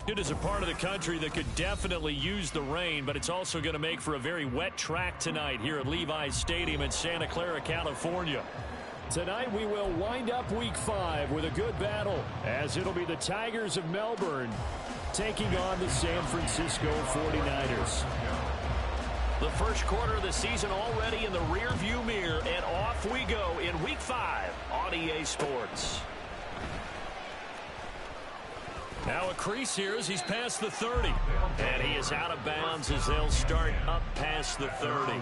It is a part of the country that could definitely use the rain, but it's also going to make for a very wet track tonight here at Levi's Stadium in Santa Clara, California. Tonight we will wind up Week 5 with a good battle, as it'll be the Tigers of Melbourne taking on the San Francisco 49ers. The first quarter of the season already in the rearview mirror, and off we go in Week 5 on EA Sports. Now a crease here as he's past the 30. And he is out of bounds as they'll start up past the 30.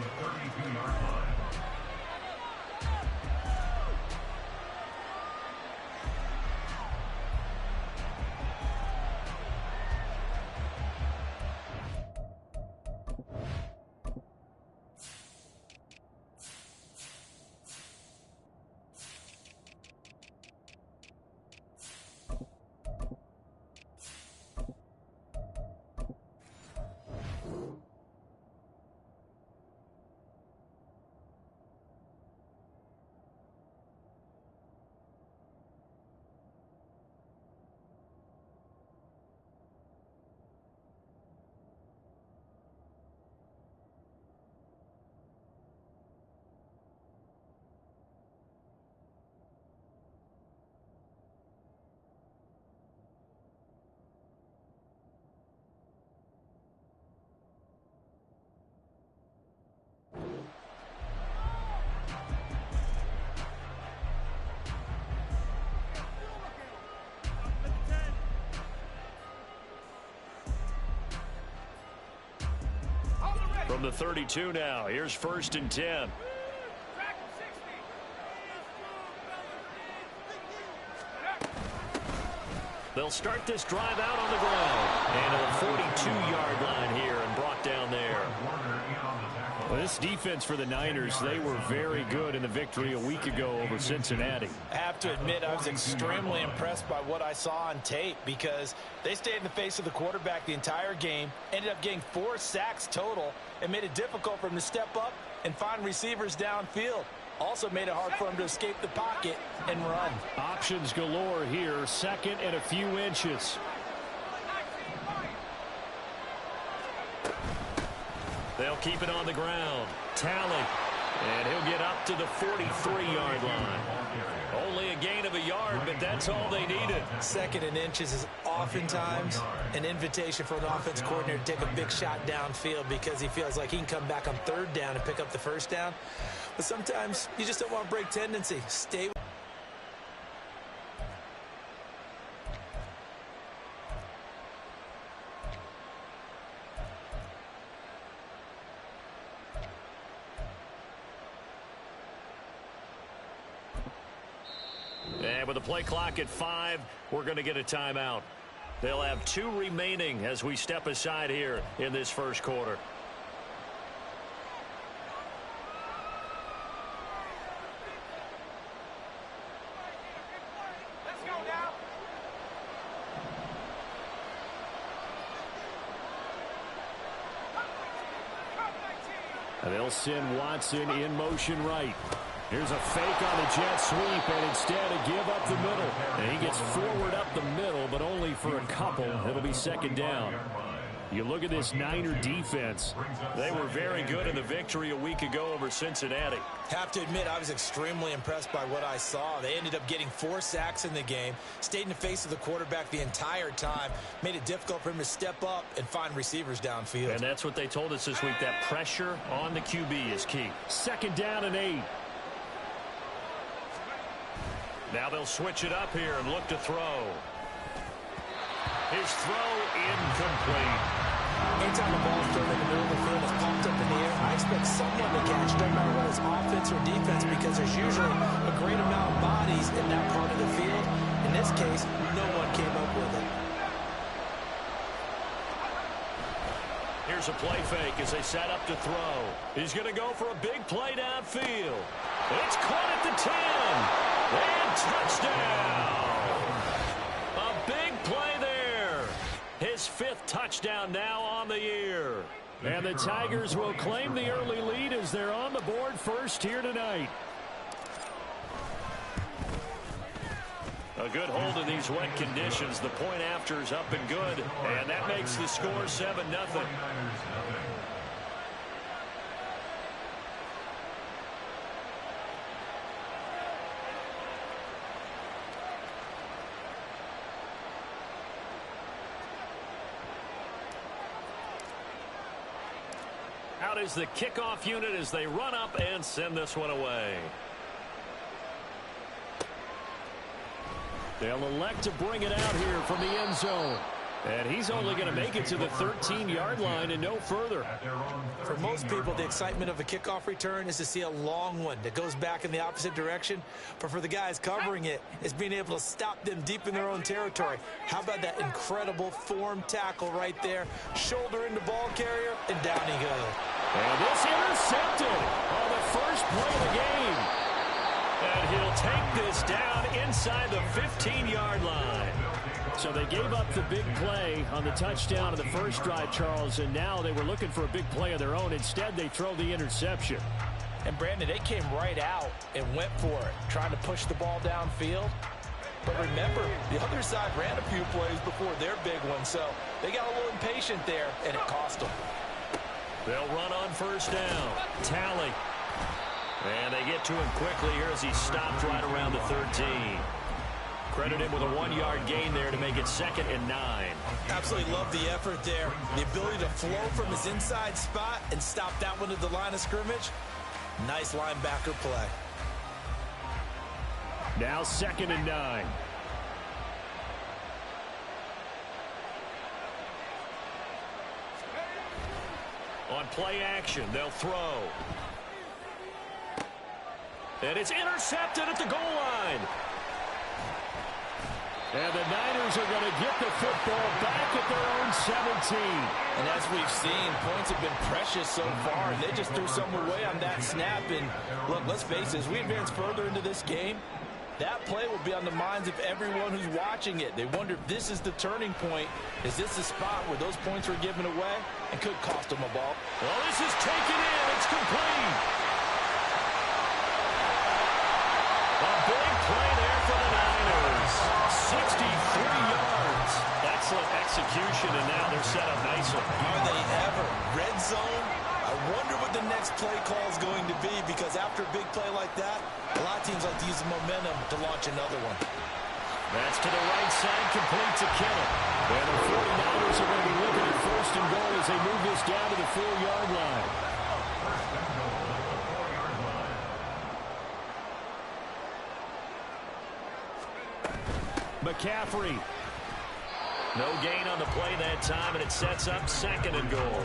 From the 32 now, here's 1st and 10. They'll start this drive out on the ground. And to the 42-yard line here and brought down there. Well, this defense for the Niners, they were very good in the victory a week ago over Cincinnati. I have to admit, I was extremely impressed by what I saw on tape because they stayed in the face of the quarterback the entire game, ended up getting 4 sacks total, and made it difficult for him to step up and find receivers downfield. Also made it hard for him to escape the pocket and run. Options galore here, second and a few inches. They'll keep it on the ground. Tally. And he'll get up to the 43-yard line. Only a gain of a yard, but that's all they needed. 2nd and inches is oftentimes an invitation for an offense coordinator to take a big shot downfield because he feels like he can come back on 3rd down and pick up the 1st down. But sometimes you just don't want to break tendency. Stay. And with the play clock at 5, we're going to get a timeout. They'll have 2 remaining as we step aside here in this first quarter. They'll send Watson in motion right. Here's a fake on the jet sweep, and instead a give up the middle. And he gets forward up the middle, but only for a couple. It'll be 2nd down. You look at this Niner defense. They were very good in the victory a week ago over Cincinnati. Have to admit, I was extremely impressed by what I saw. They ended up getting 4 sacks in the game, stayed in the face of the quarterback the entire time, made it difficult for him to step up and find receivers downfield. And that's what they told us this week, that pressure on the QB is key. 2nd down and 8. Now they'll switch it up here and look to throw. His throw incomplete. Anytime the ball's thrown in the middle of the field, it's popped up in the air, I expect someone to catch, no matter whether it's offense or defense, because there's usually a great amount of bodies in that part of the field. In this case, no one came up with it. Here's a play fake as they set up to throw. He's going to go for a big play downfield. It's caught at the 10. And touchdown. A big play there. His 5th touchdown now on the year. And the Tigers will claim the early lead as they're on the board first here tonight. A good hold in these wet conditions. The point after is up and good, and that makes the score 7-0. Out is the kickoff unit as they run up and send this one away. They'll elect to bring it out here from the end zone. And he's only going to make it to the 13-yard line and no further. For most people, the excitement of a kickoff return is to see a long one that goes back in the opposite direction. But for the guys covering it, it's being able to stop them deep in their own territory. How about that incredible form tackle right there? Shoulder into ball carrier, and down he goes. And this intercepted on the first play of the game. And he'll take this down inside the 15-yard line. So they gave up the big play on the touchdown of the first drive, Charles, and now they were looking for a big play of their own. Instead, they throw the interception. And, Brandon, they came right out and went for it, trying to push the ball downfield. But remember, the other side ran a few plays before their big one, so they got a little impatient there, and it cost them. They'll run on first down. Tally. And they get to him quickly here as he stopped right around the 13. Credit him with a 1-yard gain there to make it 2nd and 9. Absolutely love the effort there. The ability to flow from his inside spot and stop that one at the line of scrimmage. Nice linebacker play. Now 2nd and 9. On play action, they'll throw. And it's intercepted at the goal line. And the Niners are going to get the football back at their own 17. And as we've seen, points have been precious so far, and they just threw some away on that snap. And look, let's face it, as we advance further into this game, that play will be on the minds of everyone who's watching it. They wonder if this is the turning point. Is this the spot where those points were given away and could cost them a ball? Well, this is taken in. It's complete. A big play there for the Niners. 63 yards. Excellent execution, and now they're set up nicely. Are they ever? Red zone? I wonder what the next play call is going to be, because after a big play like that, a lot of teams like to use the momentum to launch another one. That's to the right side, complete to Kittle. And the 49ers are going to be looking at 1st and goal as they move this down to the 4-yard line. McCaffrey. No gain on the play that time, and it sets up 2nd and goal.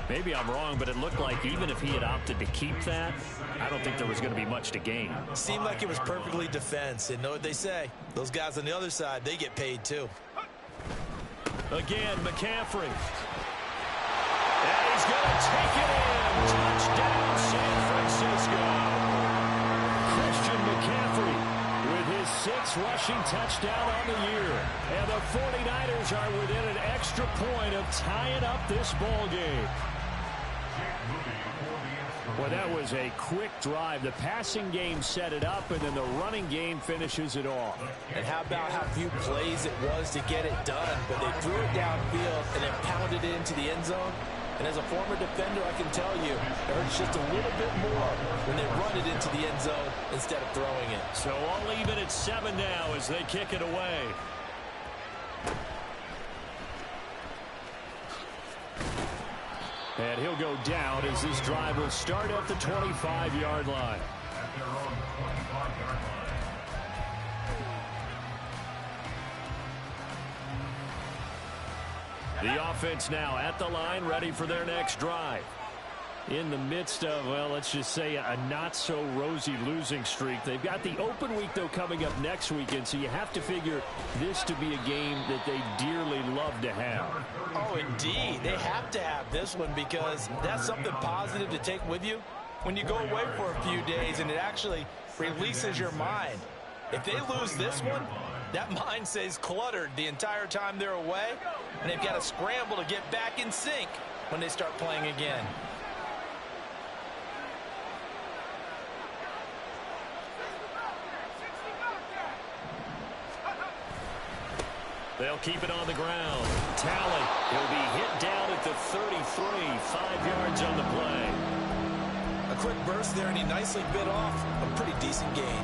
Maybe I'm wrong, but it looked like even if he had opted to keep that, I don't think there was going to be much to gain. Seemed like it was perfectly defense, and know what they say. Those guys on the other side, they get paid too. Again, McCaffrey. And he's going to take it in. Touchdown, San Francisco. Christian McCaffrey with his 6th rushing touchdown on the year. And the 49ers are within an extra point of tying up this ball game. Well, that was a quick drive. The passing game set it up, and then the running game finishes it off. And how about how few plays it was to get it done, but they threw it downfield and then pounded it into the end zone. And as a former defender, I can tell you, it hurts just a little bit more when they run it into the end zone instead of throwing it. So all even at 7 now as they kick it away. And he'll go down as this drive will start at the 25-yard line. The offense now at the line, ready for their next drive. In the midst of, well, let's just say a not-so-rosy losing streak. They've got the open week, though, coming up next weekend, so you have to figure this to be a game that they dearly love to have. Oh, indeed. They have to have this one because that's something positive to take with you when you go away for a few days, and it actually releases your mind. If they lose this one, that mind stays cluttered the entire time they're away, and they've got to scramble to get back in sync when they start playing again. They'll keep it on the ground. Talley, he'll be hit down at the 33, 5 yards on the play. A quick burst there, and he nicely bit off a pretty decent gain.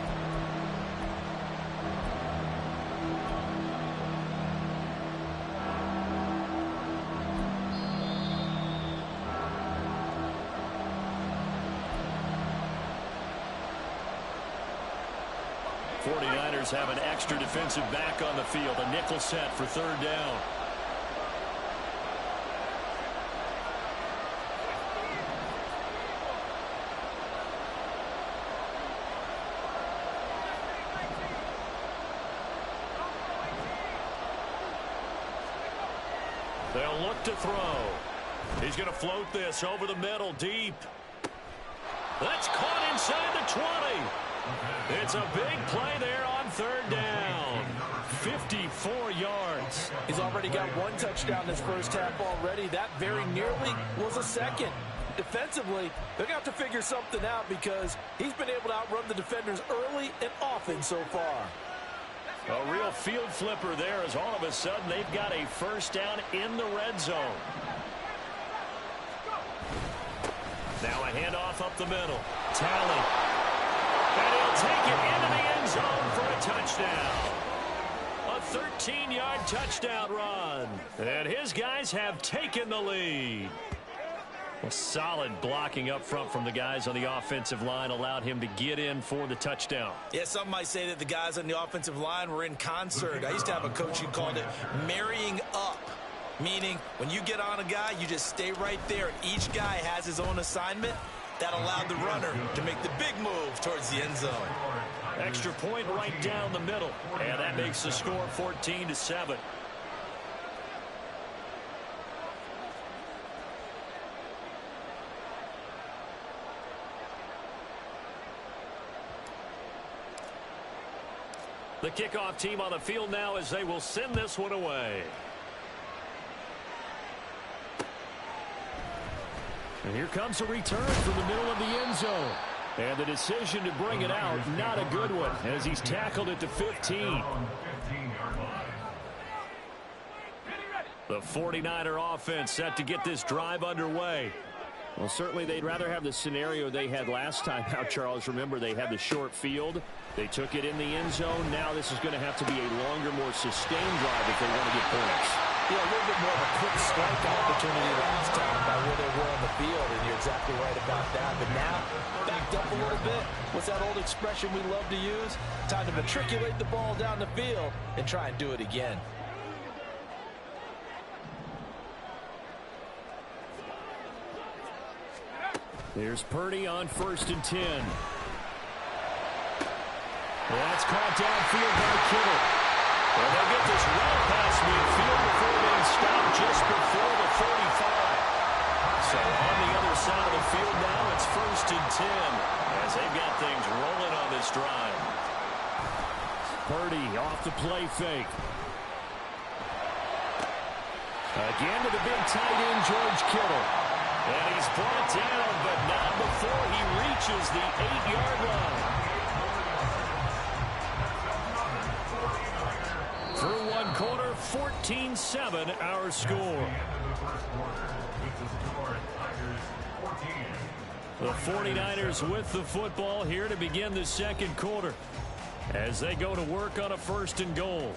'49ers have an extra defensive back on the field. A nickel set for third down. They'll look to throw. He's going to float this over the middle deep. That's caught inside the 20. It's a big play there on third down. 54 yards. He's already got one touchdown this first half already. That very nearly was a second. Defensively, they're going to have to figure something out because he's been able to outrun the defenders early and often so far. A real field flipper there as all of a sudden they've got a first down in the red zone. Now a handoff up the middle. Talley. And he'll take it into the end zone for a touchdown. A 13-yard touchdown run. And his guys have taken the lead. A solid blocking up front from the guys on the offensive line allowed him to get in for the touchdown. Yeah, some might say that the guys on the offensive line were in concert. I used to have a coach who called it marrying up, meaning when you get on a guy, you just stay right there. Each guy has his own assignment. That allowed the runner to make the big move towards the end zone. Extra point right down the middle, and that makes the score 14-7. The kickoff team on the field now as they will send this one away. And here comes a return from the middle of the end zone. And the decision to bring it out, not a good one, as he's tackled at the 15. The 49er offense set to get this drive underway. Well, certainly they'd rather have the scenario they had last time out, Charles. Remember, they had the short field. They took it in the end zone. Now this is going to have to be a longer, more sustained drive if they want to get points. Yeah, a little bit more of a quick strike opportunity last time by where they were on the field, and you're exactly right about that. But now, backed up a little bit. What's that old expression we love to use? Time to matriculate the ball down the field and try and do it again. There's Purdy on 1st and 10. That's caught downfield by Kittle. And they'll get this well past midfield before being stopped just before the 35. So on the other side of the field now, it's 1st and 10 as they've got things rolling on this drive. Purdy off the play fake. Again to the big tight end, George Kittle. And he's brought down, but not before he reaches the 8-yard line. Through one quarter, 14-7 our score. The 49ers with the football here to begin the second quarter as they go to work on a 1st and goal.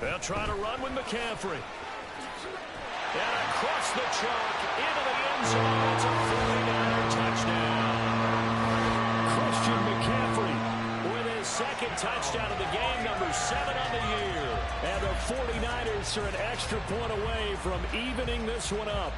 They'll try to run with McCaffrey. And across the chalk into the end zone. It's a 49er touchdown. Christian McCaffrey with his second touchdown of the game, number 7 on the year. And the 49ers are an extra point away from evening this one up.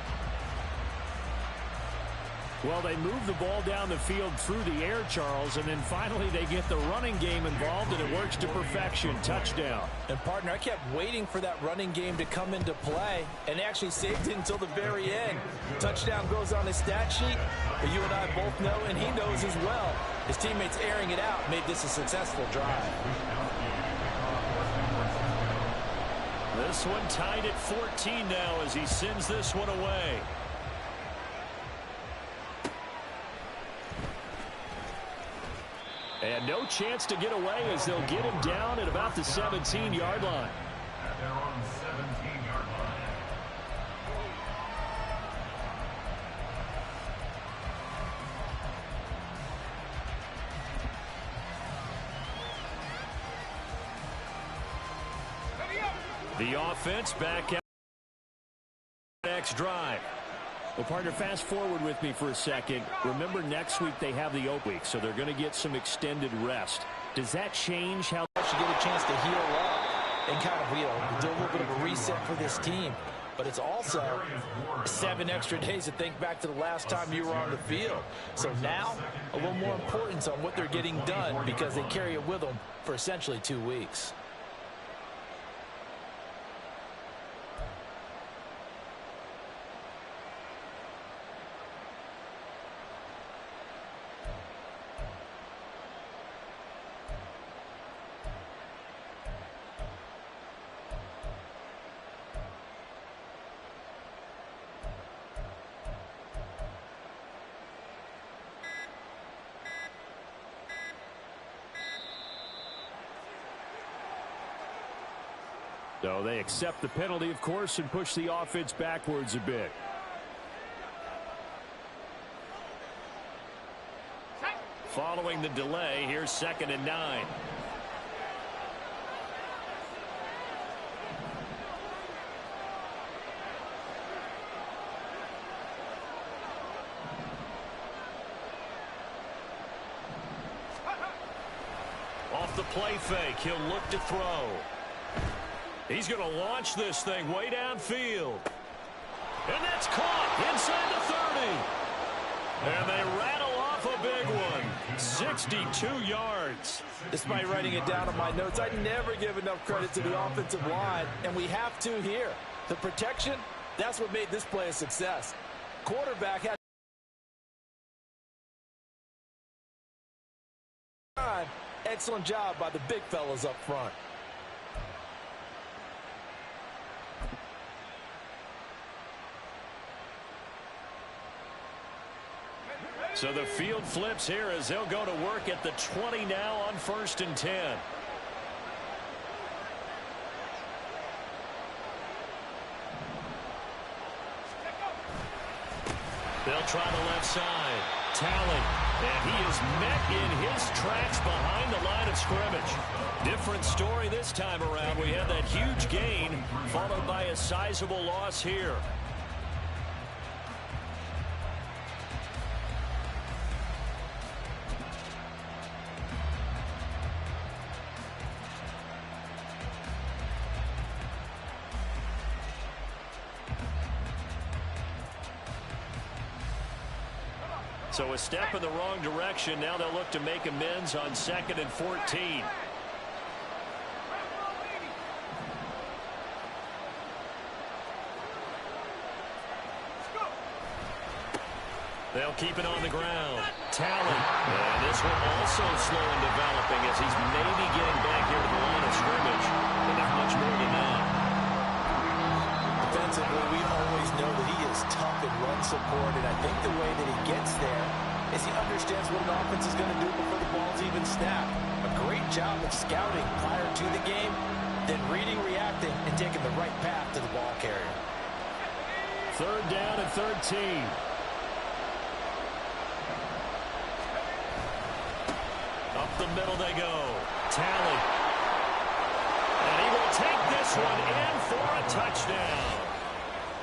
Well, they move the ball down the field through the air, Charles, and then finally they get the running game involved, and it works to perfection. Touchdown. And, partner, I kept waiting for that running game to come into play, and actually saved it until the very end. Touchdown goes on his stat sheet, but you and I both know, and he knows as well, his teammates airing it out made this a successful drive. This one tied at 14 now as he sends this one away. And no chance to get away as they'll get him down at about the 17-yard line. At their own 17-yard line. The offense back at next drive. Well, partner, fast forward with me for a second. Remember, next week they have the open week, so they're going to get some extended rest. Does that change how you get a chance to heal up and kind of, do a little bit of a reset for this team? But it's also 7 extra days to think back to the last time you were on the field. So now, a little more importance on what they're getting done because they carry it with them for essentially 2 weeks. So they accept the penalty, of course, and push the offense backwards a bit. Following the delay, here's 2nd and 9. Off the play fake, he'll look to throw. He's going to launch this thing way downfield. And that's caught inside the 30. And they rattle off a big one. 62 yards. Despite writing it down on my notes, I never give enough credit to the offensive line, and we have to here. The protection, that's what made this play a success. Quarterback had time. Excellent job by the big fellas up front. So the field flips here as they'll go to work at the 20 now on 1st and 10. They'll try the left side. Talent. And he is met in his tracks behind the line of scrimmage. Different story this time around. We had that huge gain followed by a sizable loss here. So a step in the wrong direction. Now they'll look to make amends on 2nd and 14. They'll keep it on the ground. Talent. And this one also slow in developing as he's maybe getting back here to the line of scrimmage. But not much more than that. Defensively, we always know that he is tough in run support, and I think the way that he gets there is he understands what an offense is going to do before the ball's even snapped. A great job of scouting prior to the game, then reading, reacting, and taking the right path to the ball carrier. 3rd down and 13. Up the middle they go. Tally. And he will take this one in for a touchdown.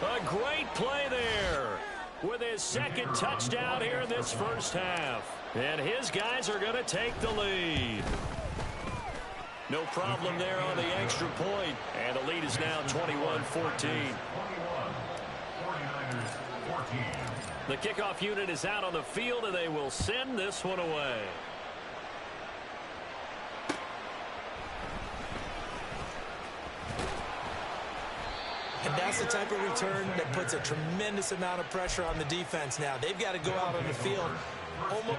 A great play there with his 2nd touchdown here in this first half. And his guys are going to take the lead. No problem there on the extra point. And the lead is now 21-14. The kickoff unit is out on the field, and they will send this one away. And that's the type of return that puts a tremendous amount of pressure on the defense now. They've got to go out on the field almost.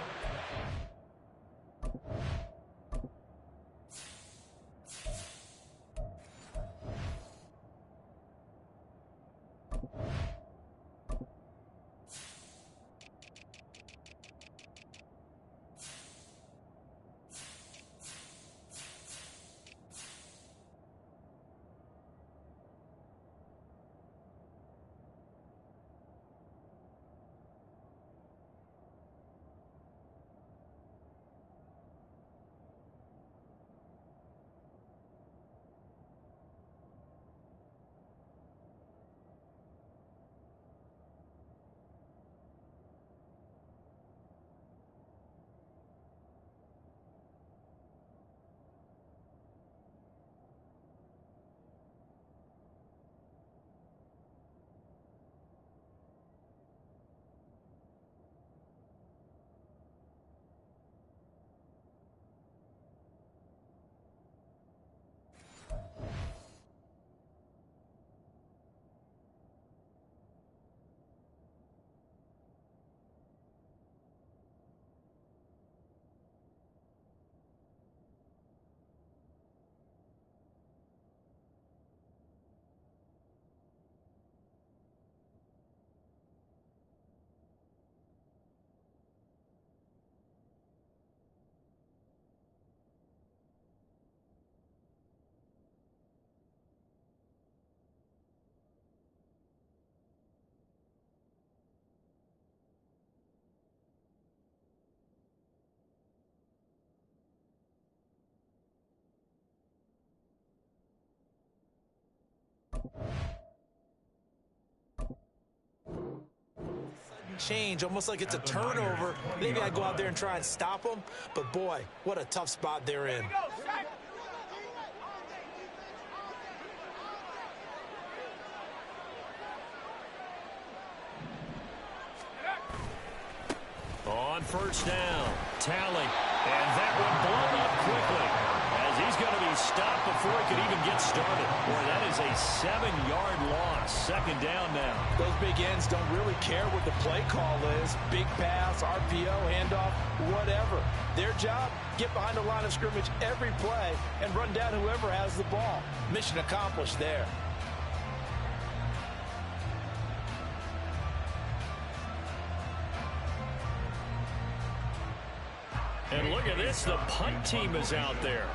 sudden change, almost like it's a turnover. Maybe I go out there and try and stop them, but boy, what a tough spot they're in. On first down, Talley, and that one blown up quickly as he's going to be stopped before he can even get started. Boy, that is a 7-yard loss. Second down now. Those big ends don't really care what the play call is. Big pass, RPO, handoff, whatever. Their job, get behind the line of scrimmage every play and run down whoever has the ball. Mission accomplished there. And look at this, the punt team is out there.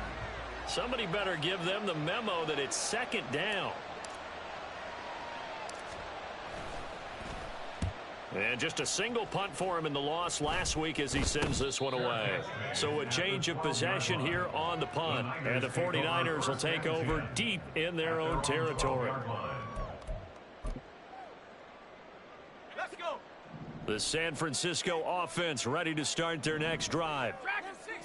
Somebody better give them the memo that it's second down. And just a single punt for him in the loss last week as he sends this one away. So a change of possession here on the punt. And the 49ers will take over deep in their own territory. The San Francisco offense ready to start their next drive.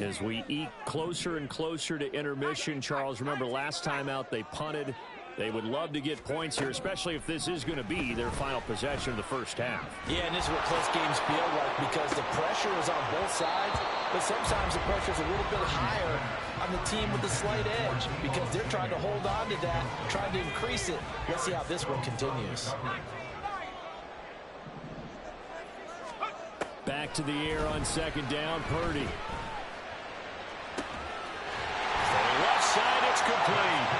As we eke closer and closer to intermission, Charles, remember last time out they punted. They would love to get points here, especially if this is going to be their final possession of the first half. Yeah, and this is what close games feel like because the pressure is on both sides, but sometimes the pressure is a little bit higher on the team with the slight edge because they're trying to hold on to that, trying to increase it. Let's see how this one continues. Back to the air on second down, Purdy. For the left side, it's complete.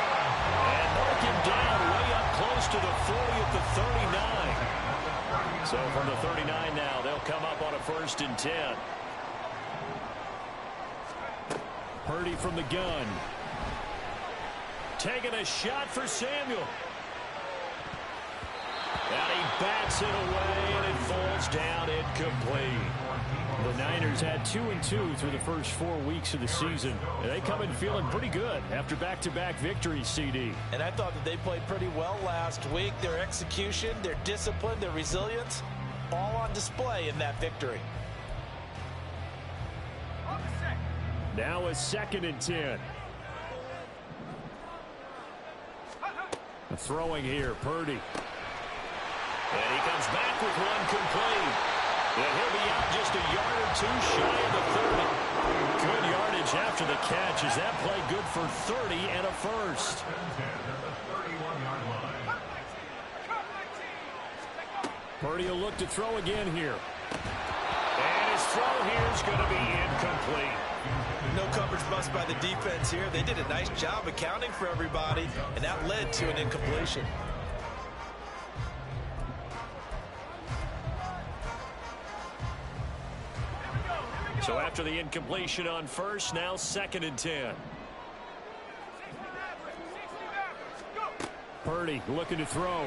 And mark him down way up close to the 40 at the 39. So from the 39 now, they'll come up on a 1st and 10. Purdy from the gun. Taking a shot for Samuel. And he bats it away, and it falls down incomplete. The Niners had 2-2 through the first 4 weeks of the season. And they come in feeling pretty good after back-to-back victories, CD. And I thought that they played pretty well last week. Their execution, their discipline, their resilience, all on display in that victory. Now a 2nd and 10. Throwing here, Purdy. And he comes back with one complete. And he'll be out just a yard or two shy of the 30. Good yardage after the catch. Is that play good for 30 and a first? Purdy will look to throw again here. And his throw here is going to be incomplete. No coverage bust by the defense here. They did a nice job accounting for everybody, and that led to an incompletion. So after the incompletion on first, now 2nd and 10. Purdy looking to throw.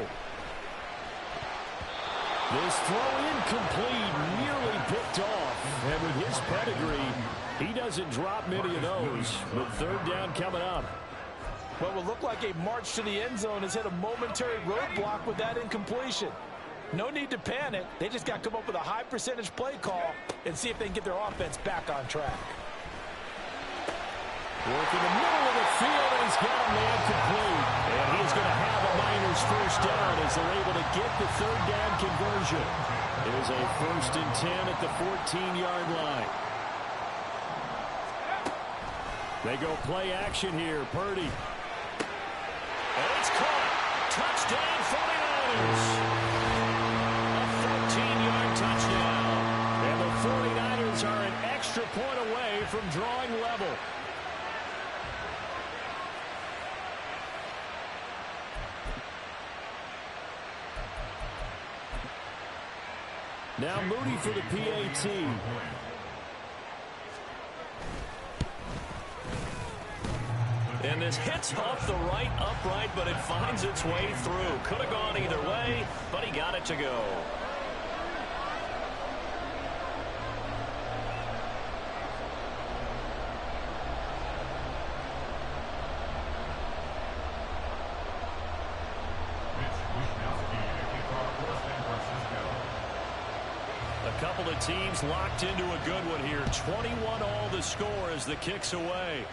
This throw incomplete, nearly picked off. And with his pedigree, he doesn't drop many of those. But 3rd down coming up. What will look like a march to the end zone has hit a momentary roadblock with that incompletion. No need to panic. They just got to come up with a high percentage play call and see if they can get their offense back on track. Work in the middle of the field, and he's got him incomplete. And he's going to have a Niners first down as they're able to get the 3rd down conversion. It is a 1st and 10 at the 14-yard line. They go play action here. Purdy. And it's caught. Touchdown 49ers. 14-yard touchdown. And the 49ers are an extra point away from drawing level. Now Moody for the PAT. And this hits off the right upright, but it finds its way through. Could have gone either way, but he got it to go. couple of teams locked into a good one here. 21 all the score as the kick's away.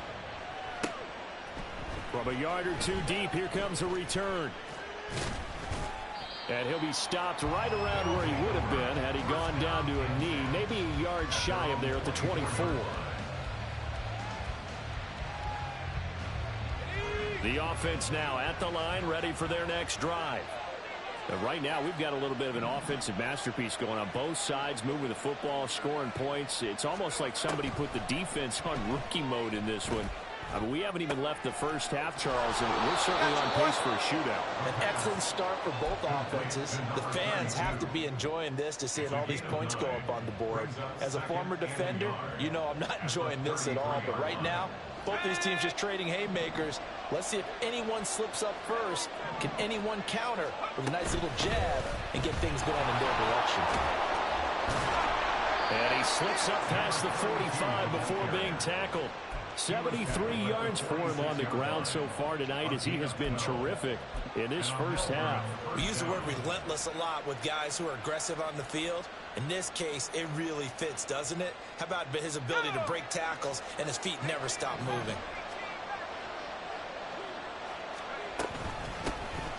From a yard or two deep, here comes a return. And he'll be stopped right around where he would have been had he gone down to a knee, maybe a yard shy of there at the 24. The offense now at the line, ready for their next drive. But right now, we've got a little bit of an offensive masterpiece going on both sides, moving the football, scoring points. It's almost like somebody put the defense on rookie mode in this one. I mean, we haven't even left the first half, Charles, and we're certainly on pace for a shootout. An excellent start for both offenses. The fans have to be enjoying this to seeing all these points go up on the board. As a former defender, you know I'm not enjoying this at all. But right now, both these teams just trading haymakers. Let's see if anyone slips up first. Can anyone counter with a nice little jab and get things going in their direction? And he slips up past the 45 before being tackled. 73 yards for him on the ground so far tonight as he has been terrific in this first half. We use the word relentless a lot with guys who are aggressive on the field. In this case, it really fits, doesn't it? How about his ability to break tackles and his feet never stop moving?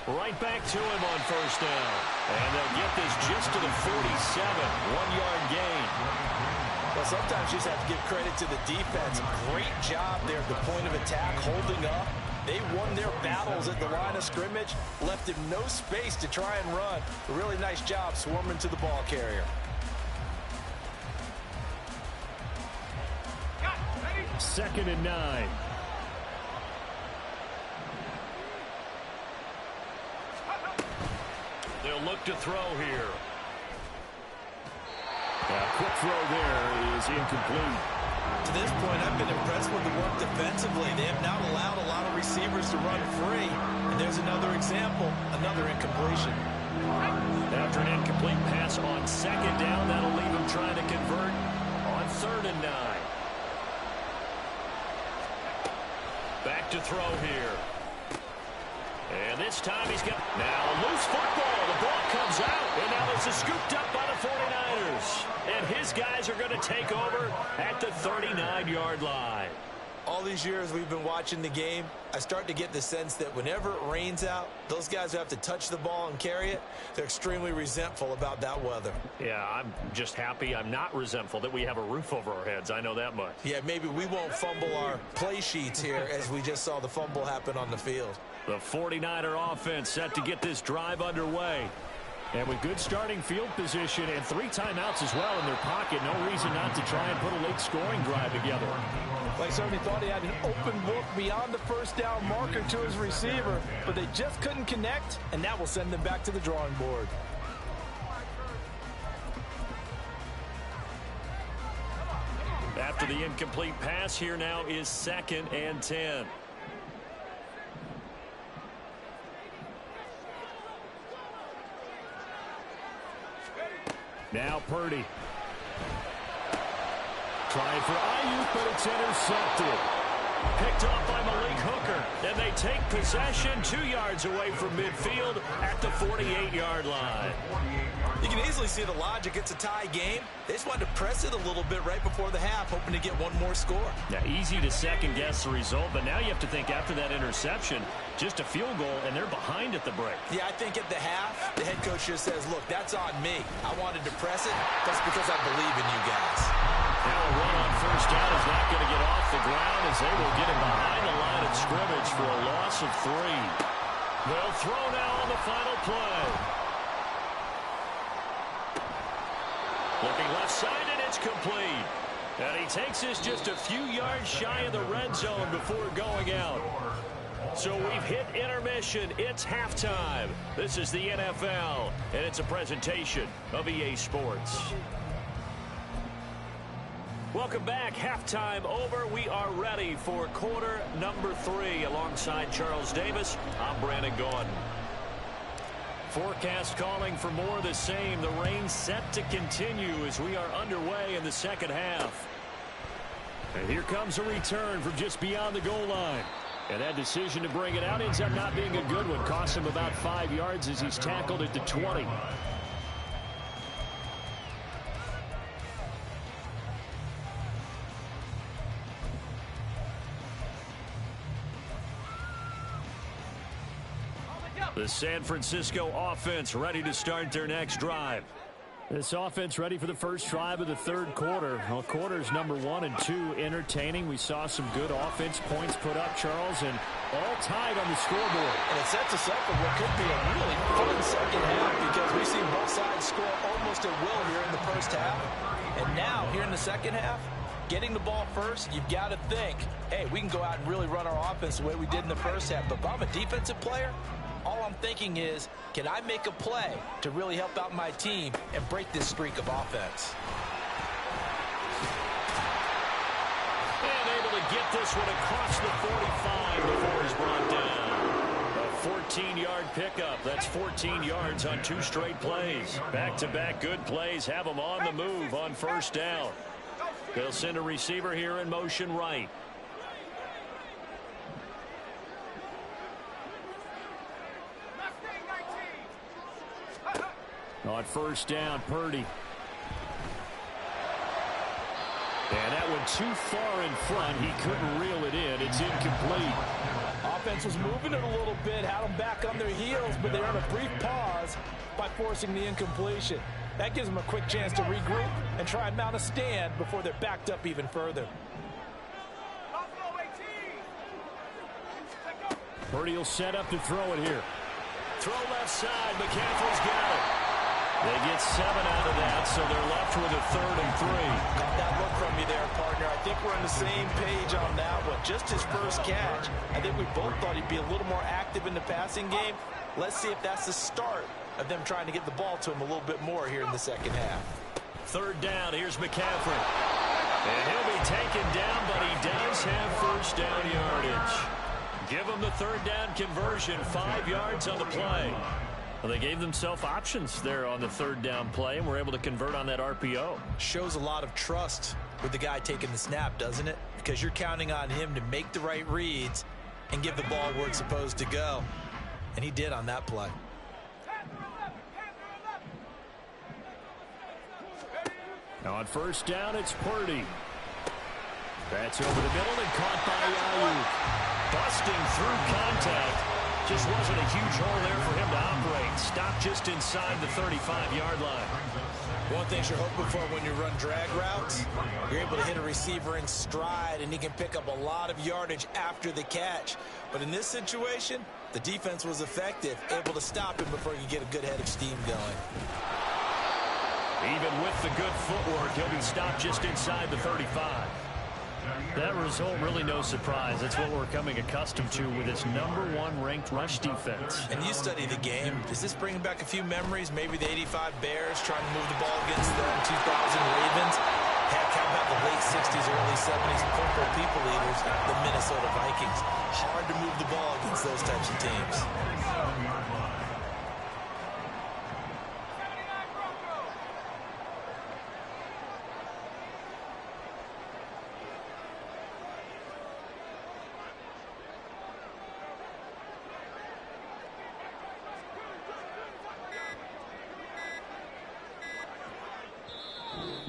Right back to him on first down. And they'll get this just to the 47. 1-yard gain. Well, sometimes you just have to give credit to the defense. Great job there at the point of attack, holding up. They won their battles at the line of scrimmage, left him no space to try and run. A really nice job swarming to the ball carrier. Second and 9. They'll look to throw here. Quick throw there is incomplete. To this point, I've been impressed with the work defensively. They have not allowed a lot of receivers to run free. And there's another example, another incompletion. After an incomplete pass on second down, that'll leave him trying to convert on 3rd and 9. Back to throw here. And this time he's got now a loose football. The ball comes out, and now this is scooped up by the 49ers. And his guys are going to take over at the 39-yard line. All these years we've been watching the game, I start to get the sense that whenever it rains out, those guys who have to touch the ball and carry it, they're extremely resentful about that weather. Yeah, I'm just happy I'm not resentful that we have a roof over our heads. I know that much. Yeah, maybe we won't fumble our play sheets here as we just saw the fumble happen on the field. The 49er offense set to get this drive underway. And with good starting field position and 3 timeouts as well in their pocket, no reason not to try and put a late scoring drive together. Like somebody thought he had an open look beyond the first down marker to his receiver, but they just couldn't connect, and that will send them back to the drawing board. After the incomplete pass, here now is 2nd and 10. Now Purdy. Trying for Ayuk, but it's intercepted. Picked off by Malik Hooker. And they take possession 2 yards away from midfield at the 48-yard line. You can easily see the logic. It's a tie game. They just wanted to press it a little bit right before the half, hoping to get one more score. Yeah, easy to second-guess the result, but now you have to think after that interception, just a field goal, and they're behind at the break. Yeah, I think at the half, the head coach just says, look, that's on me. I wanted to press it. That's because I believe in you guys. Now a run on first down is not going to get off the ground as they will get him behind the line of scrimmage for a loss of 3. They'll throw now on the final play. Looking left side, and it's complete. And he takes us just a few yards shy of the red zone before going out. So we've hit intermission. It's halftime. This is the NFL, and it's a presentation of EA Sports. Welcome back. Halftime over. We are ready for quarter number 3. Alongside Charles Davis, I'm Brandon Gordon. Forecast calling for more of the same. The rain set to continue as we are underway in the second half. And here comes a return from just beyond the goal line. And that decision to bring it out ends up not being a good one. Costs him about 5 yards as he's tackled at the 20. The San Francisco offense ready to start their next drive. This offense ready for the first drive of the third quarter. Well, quarters number 1 and 2 entertaining. We saw some good offense points put up, Charles, and all tied on the scoreboard. And it sets us up for what could be a really fun second half because we've seen both sides score almost at will here in the first half. And now, here in the second half, getting the ball first, you've got to think, hey, we can go out and really run our offense the way we did in the first half. But if I'm a defensive player, all I'm thinking is, can I make a play to really help out my team and break this streak of offense? And able to get this one across the 45 before he's brought down. A 14-yard pickup. That's 14 yards on 2 straight plays. Back-to-back good plays have them on the move on first down. They'll send a receiver here in motion right. On first down, Purdy. And that went too far in front. He couldn't reel it in. It's incomplete. Offense was moving it a little bit, had them back on their heels, but they earned a brief pause by forcing the incompletion. That gives them a quick chance to regroup and try and mount a stand before they're backed up even further. Purdy will set up to throw it here. Throw left side. McCaffrey's got it. They get 7 out of that, so they're left with a 3rd and 3. Got that look from you there, partner. I think we're on the same page on that one. Just his first catch. I think we both thought he'd be a little more active in the passing game. Let's see if that's the start of them trying to get the ball to him a little bit more here in the second half. 3rd down. Here's McCaffrey. And he'll be taken down, but he does have first down yardage. Give him the 3rd down conversion. 5 yards on the play. Well, they gave themselves options there on the 3rd down play and were able to convert on that RPO. Shows a lot of trust with the guy taking the snap, doesn't it? Because you're counting on him to make the right reads and give the ball where it's supposed to go. And he did on that play. On first down, it's Purdy. That's over the middle and caught by Ayuk. Busting through contact. Just wasn't a huge hole there for him to operate. Stopped just inside the 35-yard line. One thing you're hoping for when you run drag routes, you're able to hit a receiver in stride, and he can pick up a lot of yardage after the catch. But in this situation, the defense was effective, able to stop him before you get a good head of steam going. Even with the good footwork, he'll be stopped just inside the 35. That result, really no surprise. That's what we're coming accustomed to with this #1 ranked rush defense. And you study the game. Does this bring back a few memories? Maybe the 85 Bears trying to move the ball against the 2000 Ravens. Heck, how about the late 60s, early 70s Purple People Eaters, the Minnesota Vikings. Hard to move the ball against those types of teams.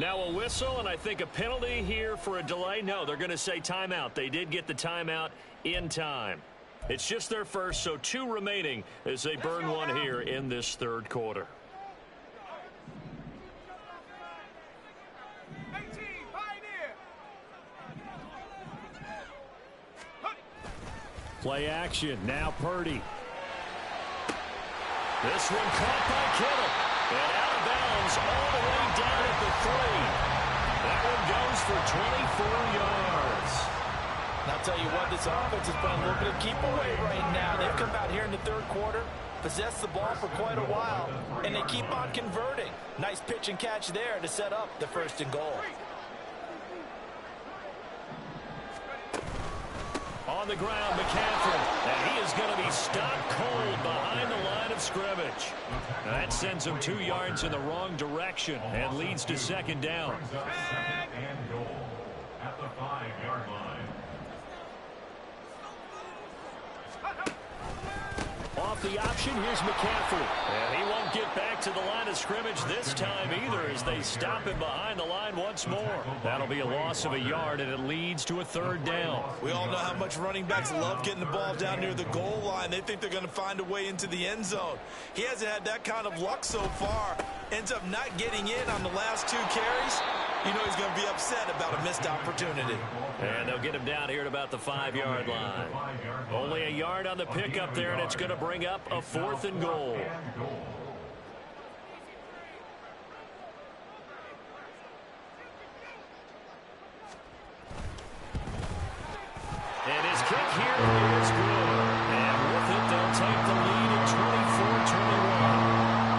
Now a whistle, and I think a penalty here for a delay. No, they're going to say timeout. They did get the timeout in time. It's just their first, so 2 remaining as they burn one here in this 3rd quarter. Play action. Now Purdy. This one caught by Kittle. And out of bounds all the way down at the 3. That one goes for 24 yards. And I'll tell you what, this offense is playing a little bit of keep away right now. They've come out here in the 3rd quarter, possessed the ball for quite a while, and they keep on converting. Nice pitch and catch there to set up the 1st and goal. On the ground, McCaffrey. And he is going to be stopped cold behind the line of scrimmage. That sends him 2 yards in the wrong direction and leads to 2nd down. Second and goal at the 5-yard line. off the option. Here's McCaffrey. And he won't get back to the line of scrimmage this time either as they stop him behind the line once more. That'll be a loss of a yard, and it leads to a third down. We all know how much running backs love getting the ball down near the goal line. They think they're going to find a way into the end zone. He hasn't had that kind of luck so far. Ends up not getting in on the last 2 carries. You know he's going to be upset about a missed opportunity. And they'll get him down here at about the 5-yard line. Only a yard on the pickup there, and it's going to bring up a 4th and goal. And his kick here is good. And with it, they'll take the lead at 24-21.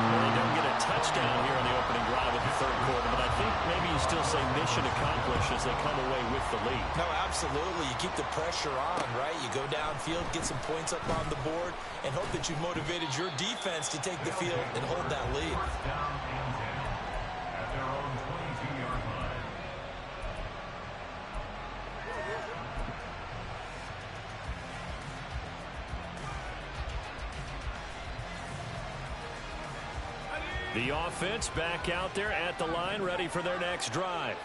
Well, they don't get a touchdown here in the opening drive of the third quarter, but I think maybe you still say mission accomplished as they come away with the lead. No, absolutely. You keep the pressure on, right? You go downfield, get some points up on the board, and hope that you've motivated your defense to take the field and hold that lead. Down and 10 at their own 22-yard line. The offense back out there at the line, ready for their next drive.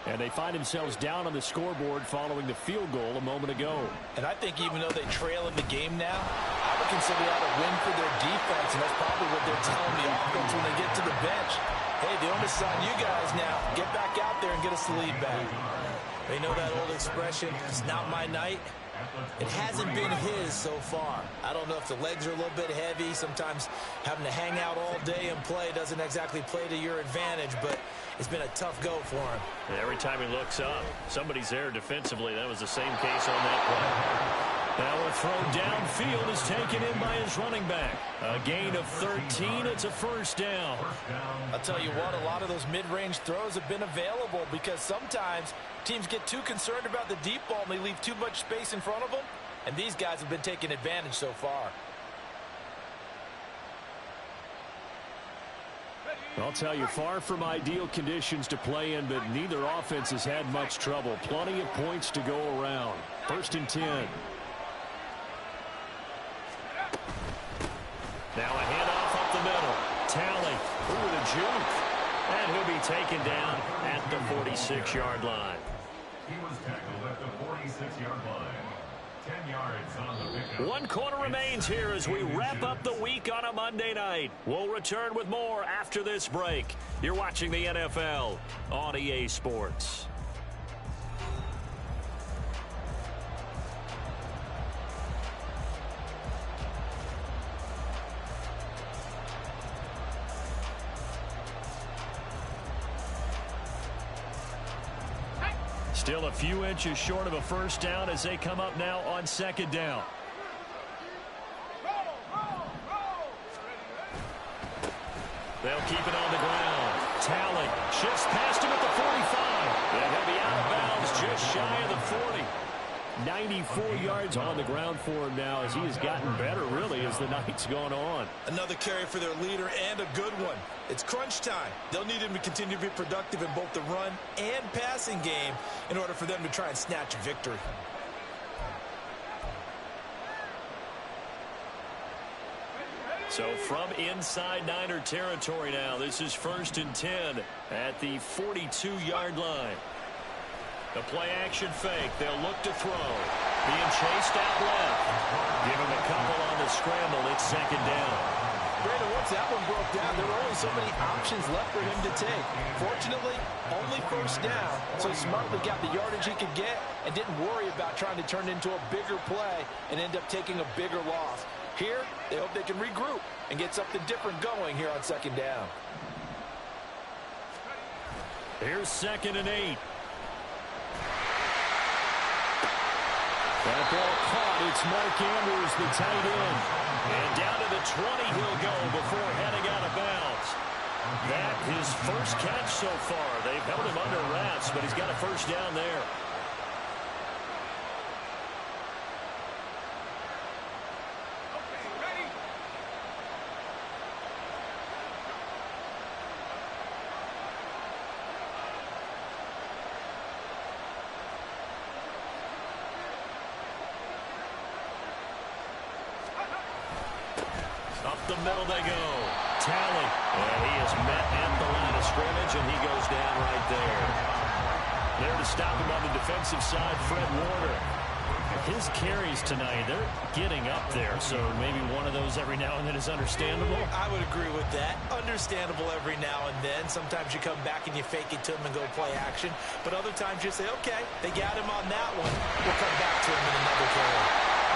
And they find themselves down on the scoreboard following the field goal a moment ago. And I think even though they trail in the game now, I would consider that a win for their defense, and that's probably what they're telling the offense when they get to the bench. Hey, the onus is on you guys now. Get back out there and get us the lead back. They know that old expression, it's not my night. It hasn't been his so far. I don't know if the legs are a little bit heavy. Sometimes having to hang out all day and play doesn't exactly play to your advantage, but it's been a tough go for him. And every time he looks up, somebody's there defensively. That was the same case on that play. Now a throw downfield is taken in by his running back. A gain of 13. It's a first down. I'll tell you what, a lot of those mid-range throws have been available because sometimes teams get too concerned about the deep ball and they leave too much space in front of them, and these guys have been taking advantage so far. I'll tell you, far from ideal conditions to play in, but neither offense has had much trouble. Plenty of points to go around. 1st and 10. Now a handoff up the middle. Talley. Ooh, the juke. And he'll be taken down at the 46-yard line. He was tackled at the 46-yard line. 10 yards on the pickup. 1 quarter remains here as we wrap up the week on a Monday night. We'll return with more after this break. You're watching the NFL on EA Sports. Still a few inches short of a first down as they come up now on 2nd down. They'll keep it on the ground. Talley shifts past him at the 45. And he'll be out of bounds just shy of the 40. 94 yards on the ground for him now as he has gotten better, really, as the night's gone on. Another carry for their leader and a good one. It's crunch time. They'll need him to continue to be productive in both the run and passing game in order for them to try and snatch a victory. So from inside Niner territory now, this is 1st and 10 at the 42-yard line. The play-action fake. They'll look to throw. Being chased out left. Give him a couple on the scramble. It's 2nd down. Brandon, once that one broke down, there were only so many options left for him to take. Fortunately, only first down, so he smartly got the yardage he could get and didn't worry about trying to turn it into a bigger play and end up taking a bigger loss. Here, they hope they can regroup and get something different going here on 2nd down. Here's 2nd and 8. That ball caught. It's Mark Andrews, the tight end. And down to the 20 he'll go before heading out of bounds. That his first catch so far. They've held him under wraps, but he's got a first down there. the middle they go. Tally. And he is met at the line of scrimmage, and he goes down right there. There to stop him on the defensive side, Fred Warner. His carries tonight, they're getting up there, so maybe one of those every now and then is understandable. I would agree with that. Understandable every now and then. Sometimes you come back and you fake it to him and go play action. But other times you say, okay, they got him on that one. We'll come back to him in another carry.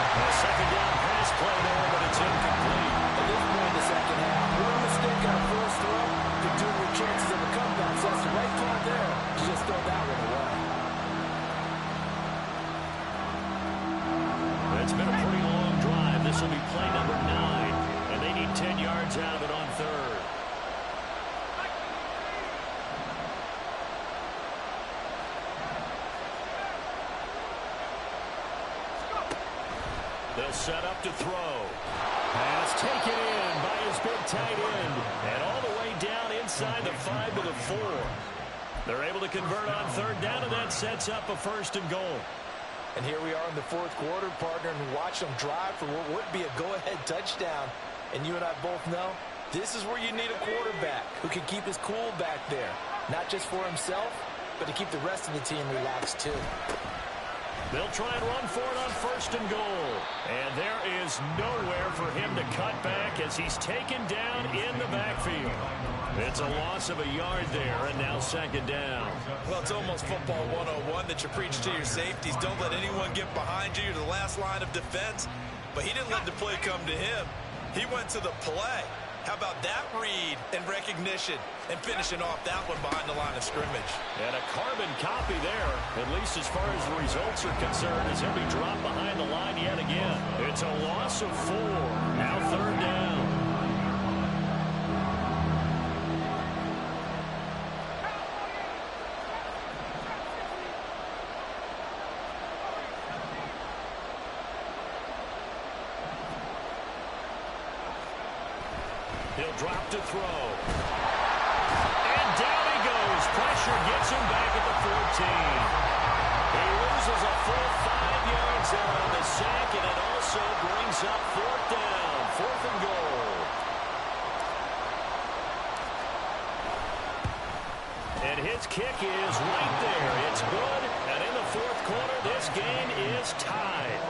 A second down pass play there, but it's incomplete. At this point in the second half, one mistake on a first throw could do your chances of a comeback. So that's the right call there. You just throw that one away. It's been a pretty long drive. This will be play number 9, and they need 10 yards out of it on third. They'll set up to throw. Pass taken in by his big tight end, and all the way down inside the 5 to the 4. They're able to convert on third down, and that sets up a 1st and goal. And here we are in the 4th quarter, partner, and watch them drive for what would be a go-ahead touchdown. And you and I both know this is where you need a quarterback who can keep his cool back there. Not just for himself, but to keep the rest of the team relaxed too. They'll try and run for it on 1st and goal. And there is nowhere for him to cut back as he's taken down in the backfield. It's a loss of a yard there, and now 2nd down. Well, it's almost football 101 that you preach to your safeties. Don't let anyone get behind you. You're the last line of defense. But he didn't let the play come to him. He went to the play. How about that read and recognition and finishing off that one behind the line of scrimmage? And a carbon copy there, at least as far as the results are concerned, as he'll be dropped behind the line yet again. It's a loss of 4. Now 3rd down. He'll drop to throw. And down he goes. Pressure gets him back at the 14. He loses a full 5 yards there on the sack, and it also brings up 4th down. 4th and goal. And his kick is right there. It's good. And in the 4th quarter, this game is tied.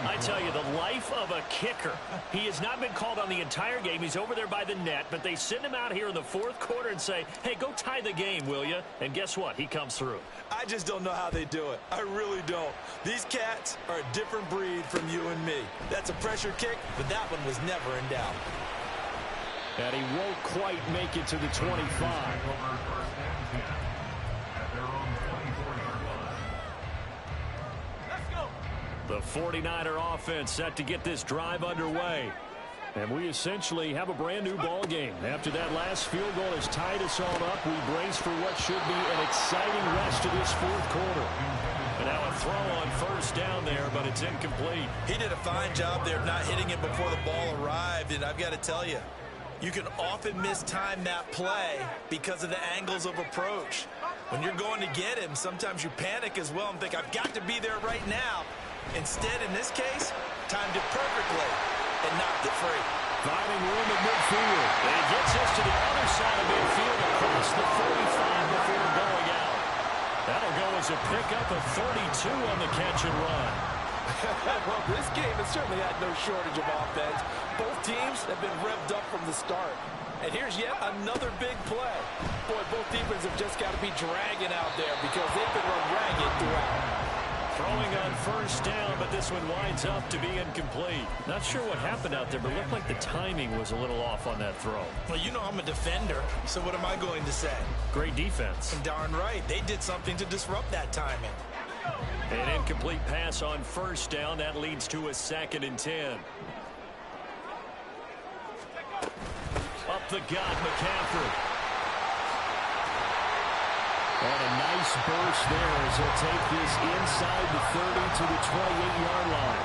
I tell you, the life of a kicker. He has not been called on the entire game. He's over there by the net, but they send him out here in the 4th quarter and say, hey, go tie the game, will you? And guess what? He comes through. I just don't know how they do it. I really don't. These cats are a different breed from you and me. That's a pressure kick, but that one was never in doubt. And he won't quite make it to the 25. The 49er offense set to get this drive underway. And we essentially have a brand new ball game. After that last field goal has tied us all up, we brace for what should be an exciting rest of this 4th quarter. And now a throw on 1st down there, but it's incomplete. He did a fine job there of not hitting it before the ball arrived, and I've got to tell you, you can often mistime that play because of the angles of approach. When you're going to get him, sometimes you panic as well and think, I've got to be there right now. Instead, in this case, timed it perfectly and knocked it free. Finding room at midfield. And he gets us to the other side of midfield across the 45 before going out. That'll go as a pickup of 32 on the catch and run. Well, this game has certainly had no shortage of offense. Both teams have been revved up from the start. And here's yet another big play. Boy, both defenses have just got to be dragging out there because they've been run ragged throughout. Throwing on 1st down, but this one winds up to be incomplete. Not sure what happened out there, but it looked like the timing was a little off on that throw. Well, you know I'm a defender, so what am I going to say? Great defense. And darn right, they did something to disrupt that timing. An incomplete pass on 1st down. That leads to a 2nd and 10. Up the gut, McCaffrey. And a nice burst there as he'll take this inside the 30 to the 28-yard line.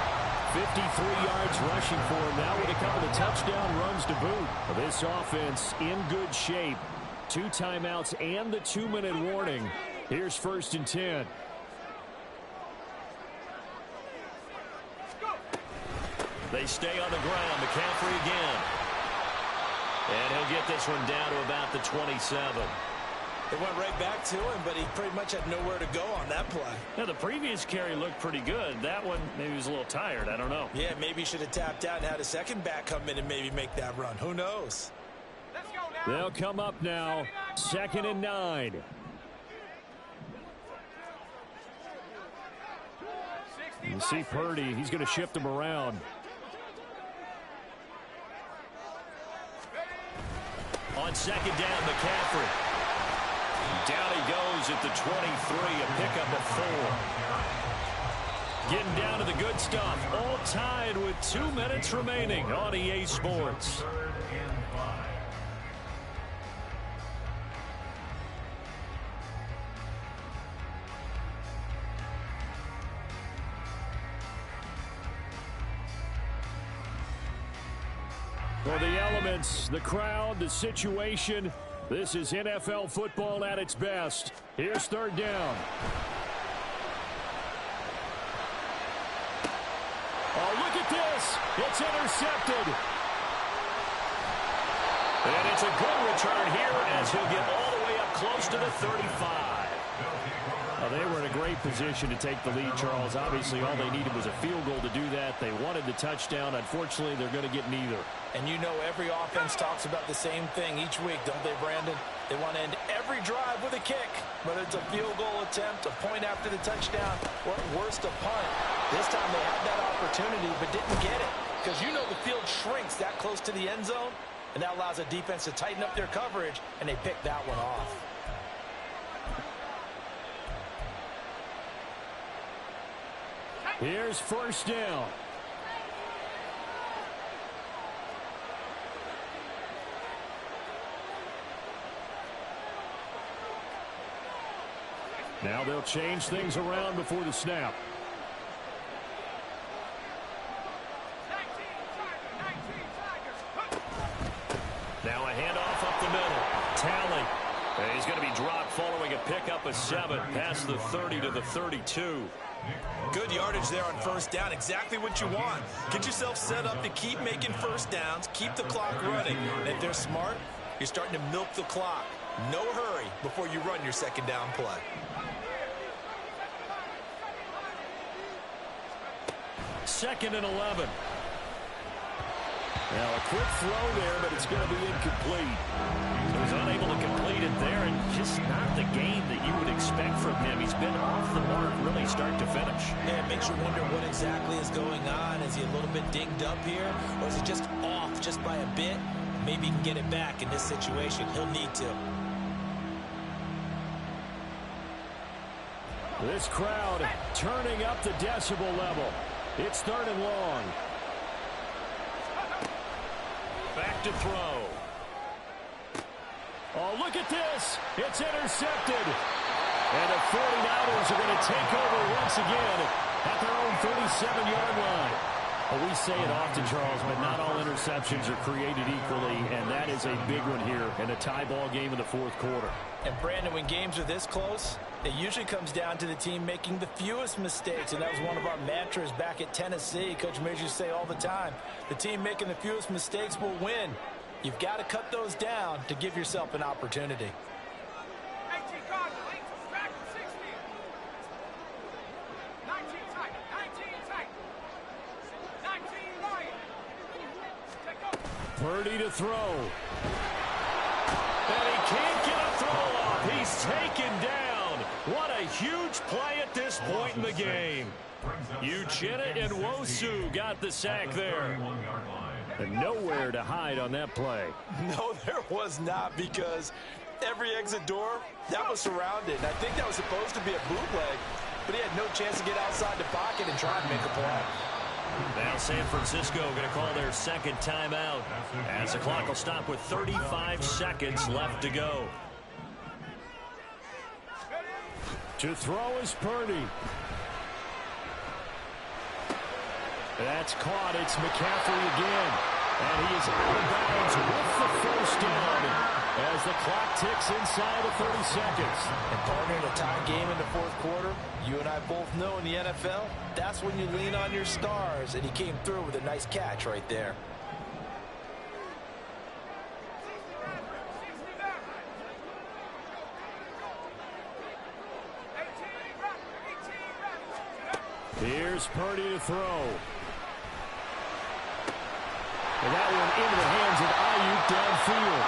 53 yards rushing for him now with a couple of touchdown runs to boot. This offense in good shape. 2 timeouts and the 2-minute warning. Here's 1st and 10. They stay on the ground. McCaffrey again. And he'll get this one down to about the 27. It went right back to him, but he pretty much had nowhere to go on that play. Now, the previous carry looked pretty good. That one, maybe he was a little tired. I don't know. Yeah, maybe he should have tapped out and had a second back come in and maybe make that run. Who knows? Let's go now. They'll come up now. 2nd and 9. You see Purdy. He's going to shift him around. On 2nd down, McCaffrey. Down he goes at the 23, a pickup of 4. Getting down to the good stuff. All tied with 2 minutes remaining on EA Sports. For the elements, the crowd, the situation, this is NFL football at its best. Here's 3rd down. Oh, look at this. It's intercepted. And it's a good return here as he'll get all the way up close to the 35. They were in a great position to take the lead, Charles. Obviously, all they needed was a field goal to do that. They wanted the touchdown. Unfortunately, they're going to get neither. And you know every offense talks about the same thing each week, don't they, Brandon? They want to end every drive with a kick, whether it's a field goal attempt, a point after the touchdown, or at worst, a punt. This time they had that opportunity but didn't get it because you know the field shrinks that close to the end zone, and that allows a defense to tighten up their coverage, and they picked that one off. Here's 1st down. Now they'll change things around before the snap. Now a handoff up the middle. Tally. He's going to be dropped following a pickup of 7 past the 30 to the 32. Good yardage there on 1st down. Exactly what you want. Get yourself set up to keep making 1st downs, keep the clock running. And if they're smart, you're starting to milk the clock. No hurry before you run your 2nd down play. 2nd and 11. Now a quick throw there, but it's going to be incomplete. So he's unable to complete it there, and just not the game that you would expect from him. He's been off the mark really start to finish. Yeah, it makes you wonder what exactly is going on. Is he a little bit dinged up here, or is he just off just by a bit? Maybe he can get it back in this situation. He'll need to. This crowd turning up the decibel level. It's 3rd and long. Back to throw. Oh, look at this. It's intercepted. And the 49ers are going to take over once again at their own 37-yard line. Well, we say it often, Charles, but not all interceptions are created equally, and that is a big one here in a tie ball game in the 4th quarter. And, Brandon, when games are this close, it usually comes down to the team making the fewest mistakes, and that was one of our mantras back at Tennessee. Coach Major used to say all the time, the team making the fewest mistakes will win. You've got to cut those down to give yourself an opportunity. 18 guard, back 60. 19 tight, 19 tight. 19 right. Take up. Purdy to throw. And he can't get a throw off. He's taken down. What a huge play at this point in the game. Uchenna and Nwosu got the sack there. And nowhere to hide on that play. No, there was not, because every exit door, that was surrounded. And I think that was supposed to be a bootleg, but he had no chance to get outside the pocket and try and make a play. Now San Francisco going to call their 2nd timeout as the clock will stop with 35 seconds left to go. To throw is Purdy. That's caught. It's McCaffrey again. And he is out of bounds with the 1st down as the clock ticks inside of 30 seconds. And partner, in a tie game in the 4th quarter, you and I both know in the NFL, that's when you lean on your stars. And he came through with a nice catch right there. Here's Purdy to throw. And that one into the hands of Ayuk downfield.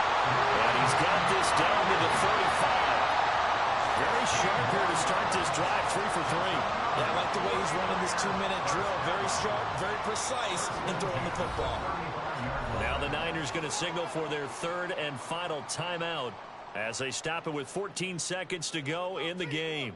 And he's got this down to the 35. Very sharp here to start this drive, 3 for 3. Yeah, I like the way he's running this 2-minute drill. Very sharp, very precise in throwing the football. Now the Niners going to signal for their third and final timeout as they stop it with 14 seconds to go in the game.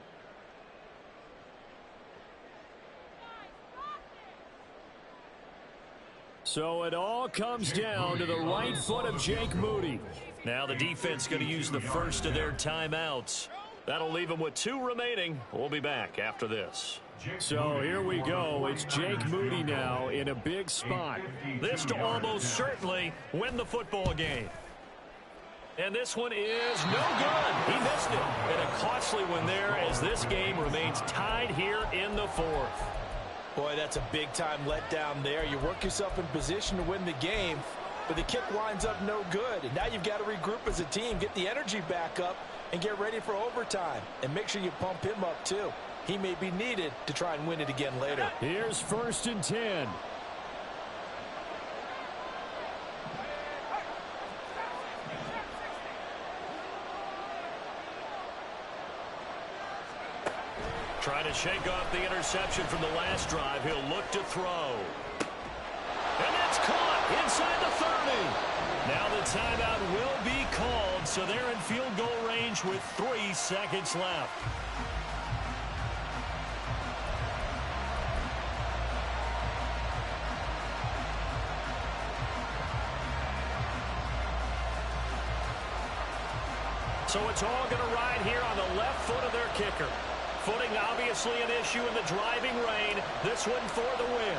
So it all comes down to the right foot of Jake Moody. Now the defense going to use the first of their timeouts. That'll leave them with 2 remaining. We'll be back after this. So here we go. It's Jake Moody now in a big spot. This to almost certainly win the football game. And this one is no good. He missed it. And a costly one there as this game remains tied here in the 4th. Boy, that's a big-time letdown there. You work yourself in position to win the game, but the kick winds up no good. And now you've got to regroup as a team, get the energy back up, and get ready for overtime. And make sure you pump him up, too. He may be needed to try and win it again later. Here's 1st and 10. Trying to shake off the interception from the last drive. He'll look to throw. And that's caught inside the 30. Now the timeout will be called, so they're in field goal range with 3 seconds left. So it's all going to ride here on the left foot of their kicker. Footing obviously an issue in the driving rain. This one for the win.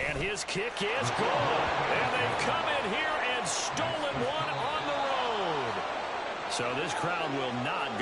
And his kick is good. And they've come in here and stolen one on the road. So this crowd will not go.